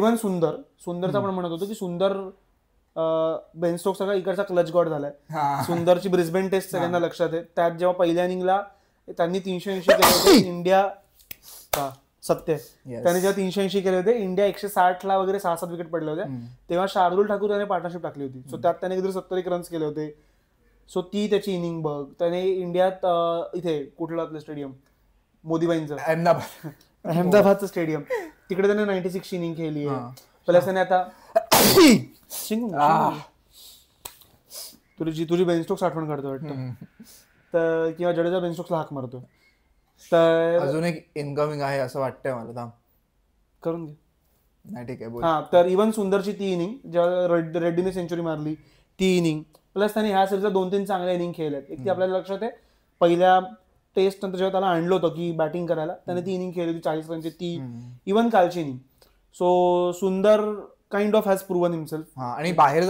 Even सुंदरचा आपण म्हणत होतो की सुंदर बेन स्टोक्स सगळा इकडचा क्लच गॉड झालाय. सुंदरची ब्रिस्बेन टेस्ट सगळ्यांना लक्षात आहे. त्यात जेव्हा पहिल्या इनिंगला त्यांनी 380 केले होते इंडिया त्याने जेव्हा 380 केले होते इंडिया 160 वगैरे 6-7 विकेट पडले होते तेव्हा शार्दुल ठाकूर त्याने पार्टनरशिप टाकली होती. सो त्यात त्याने किती 71 रन्स केले होते. सो ती त्याची इनिंग बघ. त्याने इंडियात इथे कुठलं आपलं स्टेडियम मोदीबाईंचं अहमदाबादचं स्टेडियम तिकडे त्याने 96 इनिंग केली आहे. प्लस त्याने आता तुझी बेन स्टोक्स आठवण काढतो वाटतं तर किंवा जडेजा बेन स्टोक्सला हाक मारतो. तर अजून एक इनकमिंग आहे असं वाटतंय मला. करून घे. नाही ठीक आहे. हा तर इव्हन सुंदरची ती इनिंग जेव्हा रेड्डीने सेंचुरी मारली ती इनिंग प्लस त्याने ह्या सिरीजला 2-3 चांगल्या इनिंग खेळल्यात. एक ती आपल्याला लक्षात आहे पहिल्या टेस्ट नंतर जेव्हा त्याला आणलं होतं की बॅटिंग करायला त्याने ती इनिंग खेळली होती 40 रनची ती इव्हन कालची इनिंग. सो सुंदर kind of has proven himself. आणि बाहेर